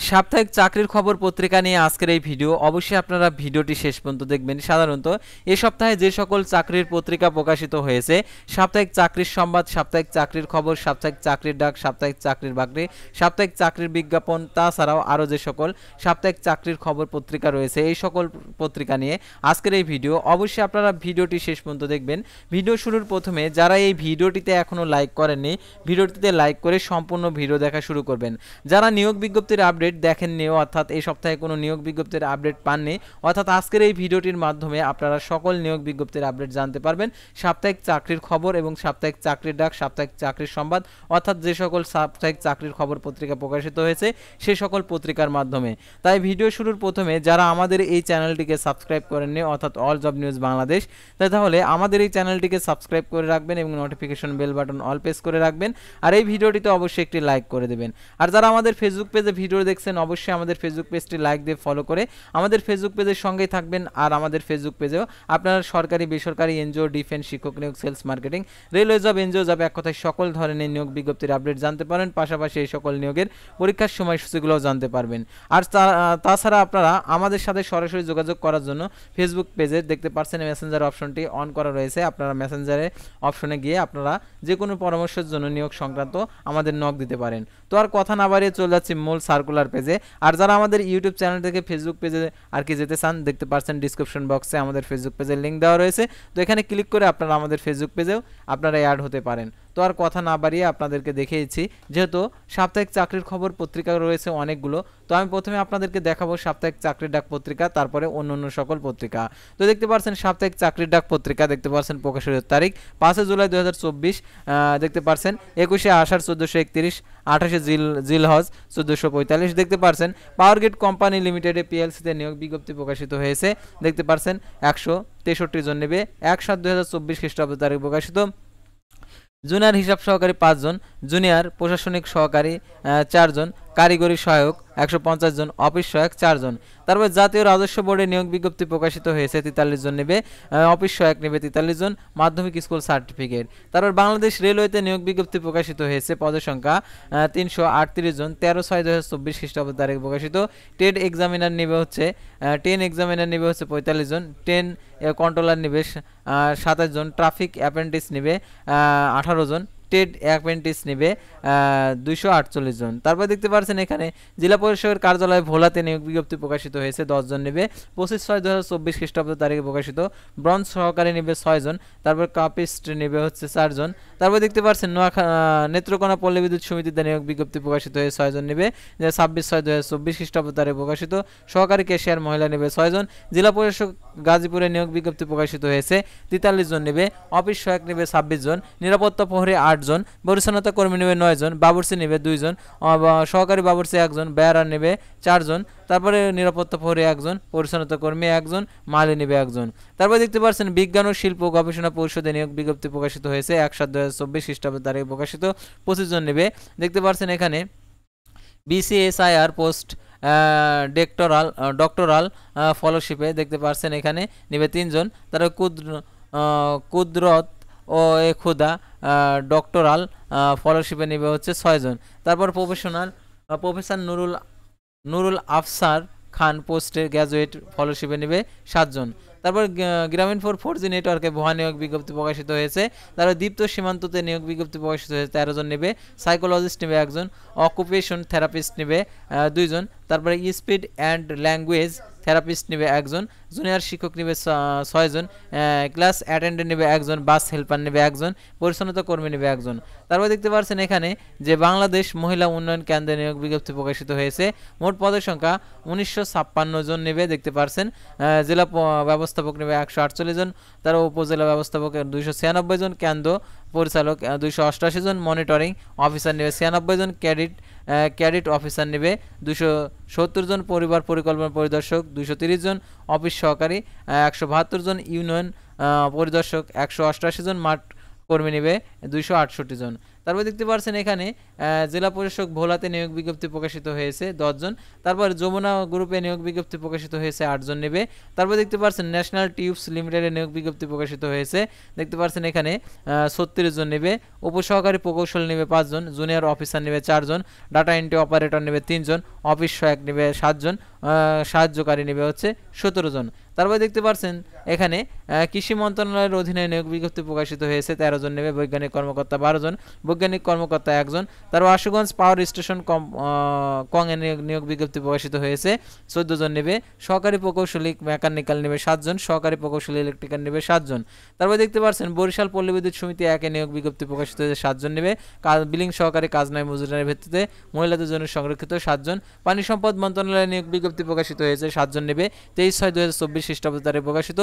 সাপ্তাহিক চাকরির খবর পত্রিকা নিয়ে আজকের এই ভিডিও। অবশ্যই আপনারা ভিডিওটি শেষ পর্যন্ত দেখবেন। সাধারণত এ সপ্তাহে যে সকল চাকরির পত্রিকা প্রকাশিত হয়েছে, সাপ্তাহিক চাকরির সংবাদ, সাপ্তাহিক চাকরির খবর, সাপ্তাহিক চাকরির ডাক, সাপ্তাহিক চাকরির বাকরি, সাপ্তাহিক চাকরির বিজ্ঞাপন, তাছাড়াও আরও যে সকল সাপ্তাহিক চাকরির খবর পত্রিকা রয়েছে, এই সকল পত্রিকা নিয়ে আজকের এই ভিডিও। অবশ্যই আপনারা ভিডিওটি শেষ পর্যন্ত দেখবেন। ভিডিও শুরুর প্রথমে যারা এই ভিডিওটিতে এখনও লাইক করেননি, ভিডিওটিতে লাইক করে সম্পূর্ণ ভিডিও দেখা শুরু করবেন। যারা নিয়োগ বিজ্ঞপ্তির আপডেট দেখেননি, অর্থাৎ এই সপ্তাহে কোনো নিয়োগ বিজ্ঞপ্তির আপডেট পাননি, অর্থাৎ আজকের এই ভিডিওটির মাধ্যমে আপনারা সকল নিয়োগ বিজ্ঞপ্তির আপডেট জানতে পারবেন। সাপ্তাহিক চাকরির খবর এবং সাপ্তাহিক চাকরির ডাক, সাপ্তাহিক চাকরির সংবাদ, অর্থাৎ যে সকল সাপ্তাহিক চাকরির খবর পত্রিকা প্রকাশিত হয়েছে সেই সকল পত্রিকার মাধ্যমে। তাই ভিডিও শুরুর প্রথমে যারা আমাদের এই চ্যানেলটিকে সাবস্ক্রাইব করেননি, অর্থাৎ অল জব নিউজ বাংলাদেশ, তাহলে আমাদের এই চ্যানেলটিকে সাবস্ক্রাইব করে রাখবেন এবং notification bell button all press করে রাখবেন। আর এই ভিডিওটিতে অবশ্যই একটি লাইক করে দেবেন। আর যারা আমাদের ফেসবুক পেজে ভিডিও দেখছেন, অবশ্যই আমাদের ফেসবুক পেজটি লাইক দিয়ে ফলো করে আমাদের ফেসবুক পেজের সঙ্গেই থাকবেন। আর আমাদের ফেসবুক পেজেও আপনারা সরকারি, বেসরকারি, এনজিও, ডিফেন্স, শিক্ষক নিয়োগ, sales, marketing, railway job, NGO job, এক কথায় সকল ধরনের নিয়োগ বিজ্ঞপ্তির আপডেট জানতে পারেন। পাশাপাশি এই সকল নিয়োগের পরীক্ষার সময়সূচিগুলোও জানতে পারবেন। আর তাছাড়া আপনারা আমাদের সাথে সরাসরি যোগাযোগ করার জন্য ফেসবুক পেজে দেখতে পাচ্ছেন মেসেঞ্জার অপশনটি অন করা রয়েছে। আপনারা মেসেঞ্জারে অপশনে গিয়ে আপনারা যে কোনো পরামর্শের জন্য নিয়োগ সংক্রান্ত আমাদের নক দিতে পারেন। তো আর কথা না বাড়িয়ে চলে যাচ্ছি মূল সার্কুলার পেজে। আর যারা আমাদের ইউটিউব চ্যানেল থেকে ফেসবুক পেজে আর কি যেতে চান, দেখতে পাচ্ছেন ডিসক্রিপশন বক্সে আমাদের ফেসবুক পেজের লিঙ্ক দেওয়া রয়েছে। তো এখানে ক্লিক করে আপনারা আমাদের ফেসবুক পেজেও আপনারা অ্যাড হতে পারেন। তো আর কথা না বাড়িয়ে আপনাদেরকে দেখিয়েছি, যেহেতু সাপ্তাহিক চাকরির খবর পত্রিকা রয়েছে অনেকগুলো, তো আমি প্রথমে আপনাদেরকে দেখাবো সাপ্তাহিক চাকরির ডাক পত্রিকা, তারপরে অন্য সকল পত্রিকা। তো দেখতে পাচ্ছেন সাপ্তাহিক চাকরির ডাক পত্রিকা, দেখতে পাচ্ছেন প্রকাশের তারিখ 5 জুলাই 2024, দেখতে পাচ্ছেন 21 আষাঢ় 1431, 28 জিলহজ 1445। দেখতে পাচ্ছেন পাওয়ার গ্রিড কোম্পানি লিমিটেডে পিএলসিতে নিয়োগ বিজ্ঞপ্তি প্রকাশিত হয়েছে। দেখতে পাচ্ছেন 163 জন নেবে, 1/7/2024 খ্রিস্টাব্দ তারিখ প্রকাশিত। জুনিয়র হিসাব সহকারী 5 জন, জুনিয়র প্রশাসনিক সহকারী 4 জন, কারিগরি সহায়ক 150 জন, অফিস সহায়ক 4 জন। তারপর জাতীয় রাজস্ব বোর্ডে নিয়োগ বিজ্ঞপ্তি প্রকাশিত হয়েছে, 43 জন নেবে, অফিস সহায়ক নেবে 43 জন, মাধ্যমিক স্কুল সার্টিফিকেট। তারপর বাংলাদেশ রেলওয়েতে নিয়োগ বিজ্ঞপ্তি প্রকাশিত হয়েছে, পদের সংখ্যা 338 জন, 13/6/2024 খ্রিস্টাব্দ তারিখ প্রকাশিত। টেট এক্সামিনার নেবে হচ্ছে 45 জন, 10 কন্ট্রোলার নেবে 27 জন, ট্রাফিক অ্যাপ্রেন্টিস নেবে 18 জন, টেট অ্যাপ্রেন্টিস নেবে 248 জন। তারপর দেখতে পাচ্ছেন এখানে জেলা পরিষদের কার্যালয়ে ভোলাতে নিয়োগ বিজ্ঞপ্তি প্রকাশিত হয়েছে, 10 জন নেবে, 25/6/2024 খ্রিস্টাব্দ তারিখে প্রকাশিত। ব্রঞ্জ সহকারী নেবে 6 জন, তারপর কাপিস্ট নেবে হচ্ছে 4 জন। তারপর দেখতে পাচ্ছেন নেত্রকোনা পল্লী বিদ্যুৎ সমিতিতে নিয়োগ বিজ্ঞপ্তি প্রকাশিত হয়ে 6 জন নেবে, 26/6/2024 খ্রিস্টাব্দ তারিখে প্রকাশিত। সহকারী ক্যাশিয়ার মহিলা নেবে 6 জন। জেলা পরিষদ গাজীপুরে নিয়োগ বিজ্ঞপ্তি প্রকাশিত হয়েছে, 43 জন নেবে, অফিস সহায়ক নেবে 26 জন, নিরাপত্তা প্রহরী 8 জন, পরিচ্ছন্নতা কর্মী নেবে 9 জন, বাবুর্চি নেবে 2 জন, সহকারী বাবুর্চি 1 জন, বেয়ারার নেবে 4 জন, তারপরে নিরাপত্তা প্রহরী 1 জন, পরিচ্ছন্নতা কর্মী 1 জন, মালি নেবে 1 জন। তারপরে দেখতে পাচ্ছেন বিজ্ঞান ও শিল্প গবেষণা পরিষদে নিয়োগ বিজ্ঞপ্তি প্রকাশিত হয়েছে, 1/7/2024 খ্রিস্টাব্দ তারিখে প্রকাশিত, 25 জন নেবে। দেখতে পাচ্ছেন এখানে বিসিএসআইআর পোস্ট ডক্টরাল ফলোশিপে দেখতে পাচ্ছেন এখানে নেবে 3 জন। তারপর কুদরত ও এ খুদা ডক্টরাল ফলোশিপে নেবে হচ্ছে 6 জন। তারপর প্রফেসর নুরুল আফসার খান পোস্টে গ্র্যাজুয়েট ফলোশিপে নেবে 7 জন। তারপর গ্রামীণ 4G নেটওয়ার্কে ভুয়া নিয়োগ বিজ্ঞপ্তি প্রকাশিত হয়েছে। তারপর দীপ্ত সীমান্ততে নিয়োগ বিজ্ঞপ্তি প্রকাশিত হয়েছে, 13 জন নেবে, সাইকোলজিস্ট নেবে 1 জন, অকুপেশন থেরাপিস্ট নেবে 2 জন। তারপরে স্পিড অ্যান্ড ল্যাঙ্গুয়েজ থেরাপিস্ট নেবে 1 জন, জুনিয়র শিক্ষক নেবে 6 জন, ক্লাস অ্যাটেন্ডেন্ট নেবে 1 জন, বাস হেল্পার নেবে 1 জন, পরিচ্ছন্নতা কর্মী নেবে 1 জন। তারপর দেখতে পাচ্ছেন এখানে যে বাংলাদেশ মহিলা উন্নয়ন কেন্দ্রে নিয়োগ বিজ্ঞপ্তি প্রকাশিত হয়েছে, মোট পদের সংখ্যা 1956 জন নেবে। দেখতে পাচ্ছেন জেলা ব্যবস্থাপক নেবে 148 জন, তার উপজেলা ব্যবস্থাপক 296 জন, কেন্দ্র পরিচালক 288 জন, মনিটরিং অফিসার নেবে 96 জন, ক্যাডেট অফিসার নেবে 270 জন, পরিবার পরিকল্পনা পরিদর্শক 230 জন, অফিস সহকারী 172 জন, ইউনিয়ন পরিদর্শক 188 জন, মাঠ কর্মী নেবে 268 জন। তারপর দেখতে পাচ্ছেন এখানে জেলা প্রশাসক ভোলাতে নিয়োগ বিজ্ঞপ্তি প্রকাশিত হয়েছে 10 জন। তারপর যমুনা গ্রুপে নিয়োগ বিজ্ঞপ্তি প্রকাশিত হয়েছে 8 জন নেবে। তারপর দেখতে পাচ্ছেন ন্যাশনাল টিউবস লিমিটেডে নিয়োগ বিজ্ঞপ্তি প্রকাশিত হয়েছে, দেখতে পাচ্ছেন এখানে 36 জন নেবে। উপসহকারী প্রকৌশল নেবে 5 জন, জুনিয়র অফিসার নেবে 4 জন, ডাটা এন্ট্রি অপারেটর নেবে 3 জন, অফিস সহায়ক নেবে 7 জন, সাহায্যকারী নেবে হচ্ছে 17 জন। তারপর দেখতে পাচ্ছেন এখানে কৃষি মন্ত্রণালয়ের অধীনে নিয়োগ বিজ্ঞপ্তি প্রকাশিত হয়েছে 13 জন নেবে। বৈজ্ঞানিক কর্মকর্তা 12 জন, বৈজ্ঞানিক কর্মকর্তা 1 জন। তারপর আশুগঞ্জ পাওয়ার স্টেশন কং এ নিয়োগ বিজ্ঞপ্তি প্রকাশিত হয়েছে 14 জন নেবে। সহকারী প্রকৌশলী মেকানিক্যাল নেবে 7 জন, সহকারী প্রকৌশলী ইলেকট্রিক্যাল নেবে 7 জন। তারপর দেখতে পাচ্ছেন বরিশাল পল্লী বিদ্যুৎ সমিতি 1 নিয়োগ বিজ্ঞপ্তি প্রকাশিত হয়েছে 7 জন নেবে। বিলিং সহকারী কাজ নয় মজুরির ভিত্তিতে মহিলাদের জন্য সংরক্ষিত 7 জন। পানি সম্পদ মন্ত্রণালয়ে নিয়োগ বিজ্ঞপ্তি প্রকাশিত হয়েছে 7 জন নেবে। 23/6/2024 খ্রিস্টাব্দ তারিখে প্রকাশিত।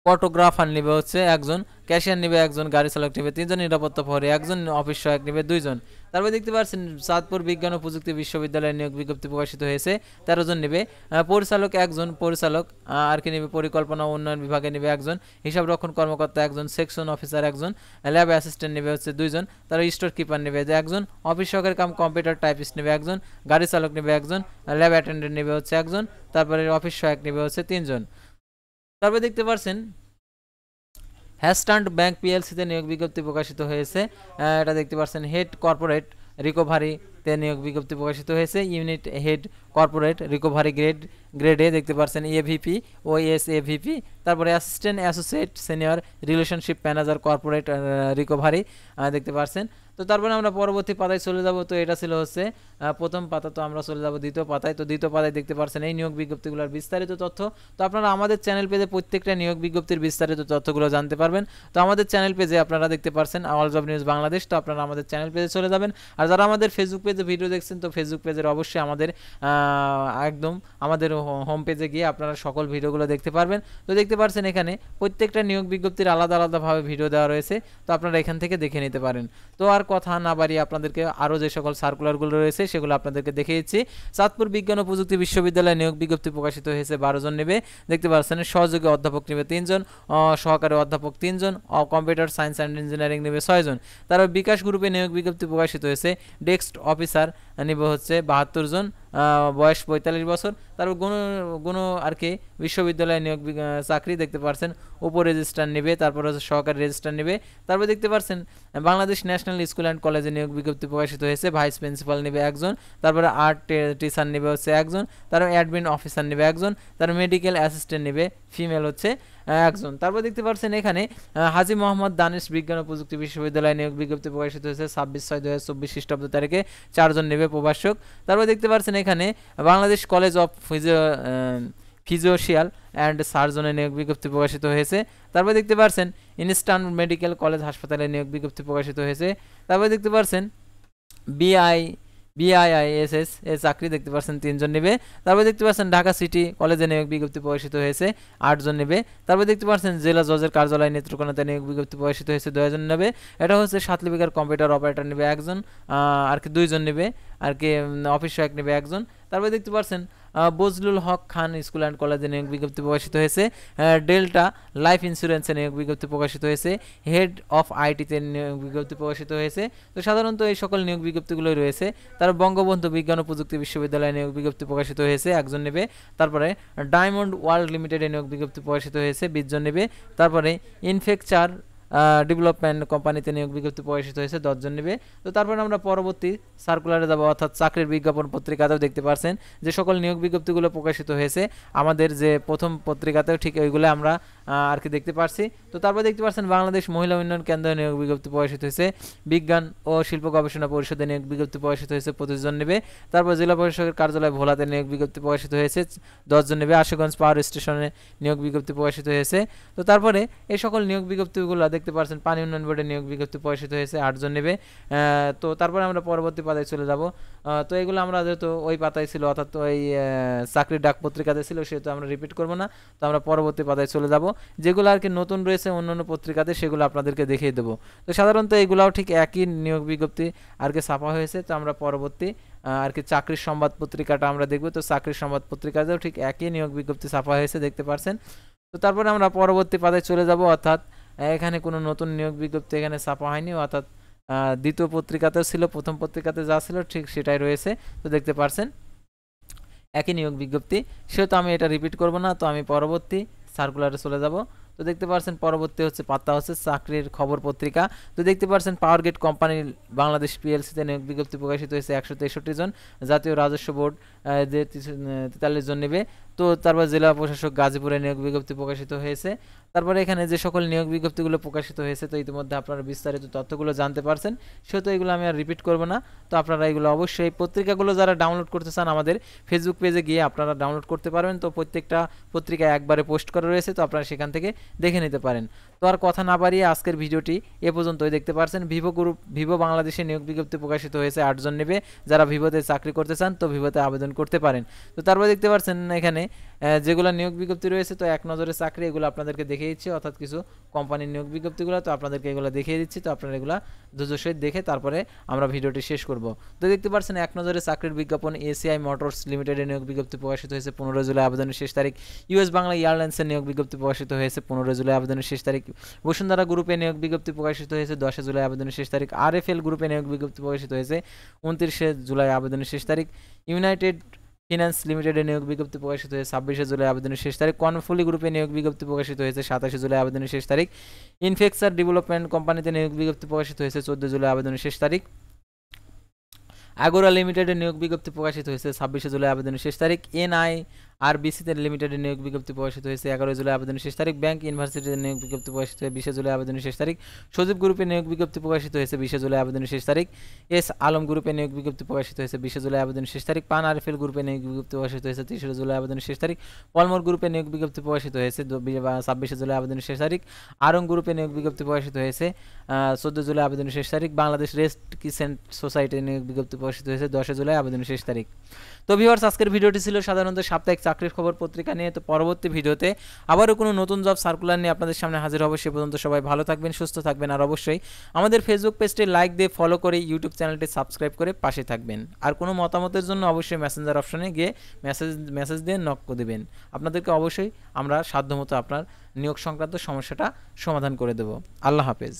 ফটোগ্রাফার নেবে হচ্ছে 1 জন, ক্যাশিয়ার নেবে 1 জন, গাড়ি চালক নেবে 3 জন, নিরাপত্তা প্রহরী 1 জন, অফিস সহায়ক নেবে 2 জন। তারপর দেখতে পাচ্ছেন চাঁদপুর বিজ্ঞান ও প্রযুক্তি বিশ্ববিদ্যালয়ে নিয়োগ বিজ্ঞপ্তি প্রকাশিত হয়েছে 13 জন নেবে। পরিচালক 1 জন, পরিচালক আর কি নেবে, পরিকল্পনা ও উন্নয়ন বিভাগে নেবে 1 জন, হিসাব রক্ষণ কর্মকর্তা 1 জন, সেকশন অফিসার 1 জন, ল্যাব অ্যাসিস্ট্যান্ট নেবে হচ্ছে 2 জন, তারপর স্টোর কিপার নেবে 1 জন, অফিস সহকারী কাম কম্পিউটার টাইপিস্ট নেবে 1 জন, গাড়ি চালক নেবে 1 জন, ল্যাব অ্যাটেন্ডেন্ট নেবে হচ্ছে 1 জন, তারপরে অফিস সহায়ক নেবে হচ্ছে 3 জন। তারপর দেখতে পাচ্ছেন হ্যাস্টান্ড ব্যাংক পিএলসিতে নিয়োগ বিজ্ঞপ্তি প্রকাশিত হয়েছে, এটা দেখতে পাচ্ছেন হেড কর্পোরেট রিকভারিতে নিয়োগ বিজ্ঞপ্তি প্রকাশিত হয়েছে। ইউনিট হেড কর্পোরেট রিকভারি গ্রেডে দেখতে পাচ্ছেন এভিপি ও এসএভিপি। তারপরে assistant associate senior relationship manager corporate recovery দেখতে পাচ্ছেন। তো তারপরে আমরা পরবর্তী পাতায় চলে যাব। তো এটা ছিল হচ্ছে প্রথম পাতা, তো আমরা চলে যাব দ্বিতীয় পাতায়। তো দ্বিতীয় পাতায় দেখতে পাচ্ছেন এই নিয়োগ বিজ্ঞপ্তিগুলোর বিস্তারিত তথ্য। তো আপনারা আমাদের চ্যানেল পেজে প্রত্যেকটা নিয়োগ বিজ্ঞপ্তির বিস্তারিত তথ্যগুলো জানতে পারবেন। তো আমাদের চ্যানেল পেজে আপনারা দেখতে পাচ্ছেন অল জব নিউজ বাংলাদেশ। তো আপনারা আমাদের চ্যানেল পেজে চলে যাবেন। আর যারা আমাদের ফেসবুক পেজে ভিডিও দেখছেন, তো ফেসবুক পেজের অবশ্যই আমাদের একদম আমাদের হোম পেজে গিয়ে আপনারা সকল ভিডিওগুলো দেখতে পারবেন। তো দেখতে পাচ্ছেন এখানে প্রত্যেকটা নিয়োগ বিজ্ঞপ্তির আলাদা আলাদাভাবে ভিডিও দেওয়া রয়েছে, তো আপনারা এখান থেকে দেখে নিতে পারেন। তো আর কথা না বাড়িয়ে আপনাদেরকে আরও যে সকল সার্কুলারগুলো রয়েছে সেগুলো আপনাদেরকে দেখিয়েছি। চাঁদপুর বিজ্ঞান ও প্রযুক্তি বিশ্ববিদ্যালয়ে নিয়োগ বিজ্ঞপ্তি প্রকাশিত হয়েছে 12 জন নেবে। দেখতে পাচ্ছেন সহযোগী অধ্যাপক নেবে 3 জন, সহকারী অধ্যাপক 3 জন, কম্পিউটার সায়েন্স অ্যান্ড ইঞ্জিনিয়ারিং নেবে 6 জন। তারপর বিকাশ গ্রুপে নিয়োগ বিজ্ঞপ্তি প্রকাশিত হয়েছে ডেস্ক অফিসার নেবে হচ্ছে 72 জন, বয়স 45 বছর। তারপর গুণ আর কি বিশ্ববিদ্যালয়ে নিয়োগ চাকরি দেখতে পাচ্ছেন উপ রেজিস্ট্রার নেবে, তারপর হচ্ছে সহকারী রেজিস্ট্রার নেবে। তারপর দেখতে পাচ্ছেন বাংলাদেশ ন্যাশনাল স্কুল অ্যান্ড কলেজে নিয়োগ বিজ্ঞপ্তি প্রকাশিত হয়েছে, ভাইস প্রিন্সিপাল নেবে 1 জন, তারপরে আর্ট টিচার নেবে হচ্ছে 1 জন, তারপর অ্যাডমিন অফিসার নেবে 1 জন, তারপর মেডিকেল অ্যাসিস্ট্যান্ট নেবে ফিমেল হচ্ছে 1 জন। তারপর দেখতে পাচ্ছেন এখানে হাজী মোহাম্মদ দানিশ বিজ্ঞান ও প্রযুক্তি বিশ্ববিদ্যালয়ে নিয়োগ বিজ্ঞপ্তি প্রকাশিত হয়েছে 26/6/2024 খ্রিস্টাব্দ তারিখে 4 জন নেবে প্রভাষক। তারপর দেখতে পাচ্ছেন এখানে বাংলাদেশ কলেজ অফ ফিজিওশিয়াল অ্যান্ড সার্জনে নিয়োগ বিজ্ঞপ্তি প্রকাশিত হয়েছে। তারপর দেখতে পাচ্ছেন ইনস্টান মেডিকেল কলেজ হাসপাতালে নিয়োগ বিজ্ঞপ্তি প্রকাশিত হয়েছে। তারপর দেখতে পাচ্ছেন বিআইআইএসএস এর চাকরি দেখতে পাচ্ছেন 3 জন নেবে। তারপর দেখতে পাচ্ছেন ঢাকা সিটি কলেজে নিয়োগ বিজ্ঞপ্তি প্রকাশিত হয়েছে 8 জন নেবে। তারপর দেখতে পাচ্ছেন জেলা জজের কার্যালয় নেত্রকোনাতে নিয়োগ বিজ্ঞপ্তি প্রকাশিত হয়েছে 2 জন নেবে। এটা হচ্ছে সাতলিপিকার কম্পিউটার অপারেটর নেবে 1 জন, আর কি 2 জন নেবে, আর কি অফিস সহায়ক নেবে 1 জন। তারপর দেখতে পাচ্ছেন বজলুল হক খান স্কুল অ্যান্ড কলেজে নিয়োগ বিজ্ঞপ্তি প্রকাশিত হয়েছে। ডেল্টা লাইফ ইন্স্যুরেন্সে নিয়োগ বিজ্ঞপ্তি প্রকাশিত হয়েছে। হেড অফ আইটিতে নিয়োগ বিজ্ঞপ্তি প্রকাশিত হয়েছে। তো সাধারণত এই সকল নিয়োগ বিজ্ঞপ্তিগুলোই রয়েছে। তার বঙ্গবন্ধু বিজ্ঞান ও প্রযুক্তি বিশ্ববিদ্যালয়ে নিয়োগ বিজ্ঞপ্তি প্রকাশিত হয়েছে 1 জন নেবে। তারপরে ডায়মন্ড ওয়ার্ল্ড লিমিটেডে নিয়োগ বিজ্ঞপ্তি প্রকাশিত হয়েছে 20 জন নেবে। তারপরে ইনফেকচার ডেভেলপমেন্ট কোম্পানিতে নিয়োগ বিজ্ঞপ্তি প্রকাশিত হয়েছে 10 জন নেবে। তো তারপরে আমরা পরবর্তী সার্কুলারে যাব, অর্থাৎ চাকরির বিজ্ঞাপন পত্রিকাতেও দেখতে পাচ্ছেন যে সকল নিয়োগ বিজ্ঞপ্তিগুলো প্রকাশিত হয়েছে আমাদের যে প্রথম পত্রিকাতেও ঠিক ওইগুলো আমরা আর কি দেখতে পাচ্ছি। তো তারপর দেখতে পাচ্ছেন বাংলাদেশ মহিলা উন্নয়ন কেন্দ্রে নিয়োগ বিজ্ঞপ্তি প্রকাশিত হয়েছে। বিজ্ঞান ও শিল্প গবেষণা পরিষদে নিয়োগ বিজ্ঞপ্তি প্রকাশিত হয়েছে 25 জন নেবে। তারপর জেলা প্রশাসকের কার্যালয় ভোলাতে নিয়োগ বিজ্ঞপ্তি প্রকাশিত হয়েছে 10 জন নেবে। আশুগঞ্জ পাওয়ার স্টেশনে নিয়োগ বিজ্ঞপ্তি প্রকাশিত হয়েছে। তো তারপরে এই সকল নিয়োগ বিজ্ঞপ্তিগুলো দেখতে পাচ্ছেন পানি উন্নয়ন বোর্ডে নিয়োগ বিজ্ঞপ্তি প্রকাশিত হয়েছে 8 জন নেবে। তো তারপরে আমরা পরবর্তী পাতায় চলে যাব। তো এগুলো আমরা যেহেতু ওই পাতায় ছিল, অর্থাৎ ওই চাকরির ডাক পত্রিকাতে ছিল, সেহেতু আমরা রিপিট করব না। তো আমরা পরবর্তী পাতায় চলে যাব, যেগুলো আর কি নতুন রয়েছে অন্যান্য পত্রিকাতে সেগুলো আপনাদেরকে দেখিয়ে দেবো। তো সাধারণত এগুলাও ঠিক একই নিয়োগ বিজ্ঞপ্তি আর কি ছাপা হয়েছে। তো আমরা পরবর্তী আর কি চাকরির সংবাদ পত্রিকাটা আমরা দেখব। তো চাকরির সংবাদ পত্রিকাতেও ঠিক একই নিয়োগ বিজ্ঞপ্তি ছাপা হয়েছে দেখতে পাচ্ছেন। তো তারপরে আমরা পরবর্তী পাতায় চলে যাব, অর্থাৎ এখানে কোনো নতুন নিয়োগ বিজ্ঞপ্তি এখানে ছাপা হয়নি, অর্থাৎ দ্বিতীয় পত্রিকাতেও ছিল, প্রথম পত্রিকাতে যা ছিল ঠিক সেটাই রয়েছে। তো দেখতে পারছেন একই নিয়োগ বিজ্ঞপ্তি, সেহেতু আমি এটা রিপিট করব না। তো আমি পরবর্তী সার্কুলারে চলে যাব। তো দেখতে পাচ্ছেন পরবর্তী পাতা হচ্ছে চাকরির খবর পত্রিকা। তো দেখতে পাচ্ছেন পাওয়ার গ্রিড কোম্পানি বাংলাদেশ পিএলসিতে নিয়োগ বিজ্ঞপ্তি প্রকাশিত হয়েছে 163 জন। জাতীয় রাজস্ব বোর্ড যে 43 জন নেবে। তো তারপর জেলা প্রশাসক গাজীপুরে নিয়োগ বিজ্ঞপ্তি প্রকাশিত হয়েছে। তারপরে এখানে যে সকল নিয়োগ বিজ্ঞপ্তিগুলো প্রকাশিত হয়েছে, তো ইতিমধ্যে আপনারা বিস্তারিত তথ্যগুলো জানতে পারছেন, সেহেতু এগুলো আমি আর রিপিট করব না। তো আপনারা এগুলো অবশ্যই পত্রিকাগুলো যারা ডাউনলোড করতে চান আমাদের ফেসবুক পেজে গিয়ে আপনারা ডাউনলোড করতে পারবেন। তো প্রত্যেকটা পত্রিকা একবারে পোস্ট করা রয়েছে, তো আপনারা সেখান থেকে দেখে নিতে পারেন। তো আর কথা না বাড়িয়ে আজকের ভিডিওটি এ পর্যন্তই। দেখতে পারছেন ভিভো বাংলাদেশে নিয়োগ বিজ্ঞপ্তি প্রকাশিত হয়েছে, 8 জন নেবে। যারা ভিভোতে চাকরি করতে চান তো ভিভোতে আবেদন করতে পারেন। তো তারপর দেখতে পাচ্ছেন এখানে যেগুলো নিয়োগ বিজ্ঞপ্তি রয়েছে, তো এক নজরে চাকরি এগুলো আপনাদেরকে দেখিয়ে দিচ্ছি, অর্থাৎ কিছু কোম্পানির নিয়োগ বিজ্ঞপ্তিগুলো, তো আপনাদেরকে এগুলো দেখিয়ে দিচ্ছি। তো আপনারা এগুলো ধৈর্য সহিত দেখে তারপরে আমরা ভিডিওটি শেষ করব। তো দেখতে পাচ্ছেন এক নজরে চাকরির বিজ্ঞাপন। এসিআই মোটরস লিমিটেডের নিয়োগ বিজ্ঞপ্তি প্রকাশিত হয়েছে 15 জুলাই, আবেদনের শেষ তারিখ। ইউএস বাংলা এয়ারলাইন্সের নিয়োগ বিজ্ঞপ্তি প্রকাশিত হয়েছে 15 জুলাই, আবেদনের শেষ তারিখ। বসুন্ধরা গ্রুপে নিয়োগ বিজ্ঞপ্তি প্রকাশিত হয়েছে 10 জুলাই, আবেদনের শেষ তারিখ। আরএফএল গ্রুপে নিয়োগ বিজ্ঞপ্তি প্রকাশিত হয়েছে 29 জুলাই, আবেদনের শেষ তারিখ। ইউনাইটেড ফিন্যান্স লিমিটেডের নিয়োগ বিজ্ঞপ্তি প্রকাশিত হয়েছে 26 জুলাই, আবেদনের শেষ তারিখ। কর্নফুলি গ্রুপে নিয়োগ বিজ্ঞপ্তি প্রকাশিত হয়েছে 27 জুলাই, আবেদনের শেষ তারিখ। ইনফেক্সার ডেভেলপমেন্ট কোম্পানিতে নিয়োগ বিজ্ঞপ্তি প্রকাশিত হয়েছে 14 জুলাই, আবেদনের শেষ তারিখ। আগোরা লিমিটেডের নিয়োগ বিজ্ঞপ্তি প্রকাশিত হয়েছে 26 জুলাই, আবেদনের শেষ তারিখ। এনআইআরবিসিতে লিমিটেডের নিয়োগ বিজ্ঞপ্তি প্রকাশিত হয়েছে 11 জুলাই, আবেদনের শেষ তারিখ। ব্যাংক ইউনিভার্সিটির নিয়োগ বিজ্ঞপ্তি প্রকাশিত হয়েছে 20 জুলাই, আবেদনের শেষ তারিখ। সজীব গ্রুপের নিয়োগ বিজ্ঞপ্তি প্রকাশিত হয়েছে 20 জুলাই, আবেদনের শেষ তারিখ। এস আলম গ্রুপের নিয়োগ বিজ্ঞপ্তি প্রকাশিত হয়েছে 20 জুলাই, আবেদনের শেষ তারিখ। পান আরএফএল গ্রুপের নিয়োগ বিজ্ঞপ্তি প্রকাশিত হয়েছে 30 জুলাই, আবেদনের শেষ তারিখ। পলমর গ্রুপের নিয়োগ বিজ্ঞপ্তি প্রকাশিত হয়েছে 26 জুলাই, আবেদনের শেষ তারিখ। আরং গ্রুপের নিয়োগ বিজ্ঞপ্তি প্রকাশিত হয়েছে 14 জুলাই, আবেদনের শেষ তারিখ। বাংলাদেশ রেস্ট কিসেন্ট সোসাইটির নিয়োগ বিজ্ঞপ্তি প্রকাশিত হয়েছে 10 জুলাই, আবেদনের শেষ তারিখ। তো ভিউয়ার্স, আজকের ভিডিওটি ছিল সাধারণত সাপ্তাহিক চাকরির খবর পত্রিকা নিয়ে। তো পরবর্তী ভিডিওতে আবারও কোনো নতুন জব সার্কুলার নিয়ে আপনাদের সামনে হাজির হব। সে পর্যন্ত সবাই ভালো থাকবেন, সুস্থ থাকবেন, আর অবশ্যই আমাদের ফেসবুক পেজটি লাইক দিয়ে ফলো করে ইউটিউব চ্যানেলটি সাবস্ক্রাইব করে পাশে থাকবেন। আর কোনো মতামতের জন্য অবশ্যই মেসেঞ্জার অপশনে গিয়ে মেসেজ দিয়ে নক করে দেবেন। আপনাদেরকে অবশ্যই আমরা সাধ্যমতো আপনার নিয়োগ সংক্রান্ত সমস্যাটা সমাধান করে দেব। আল্লাহ হাফেজ।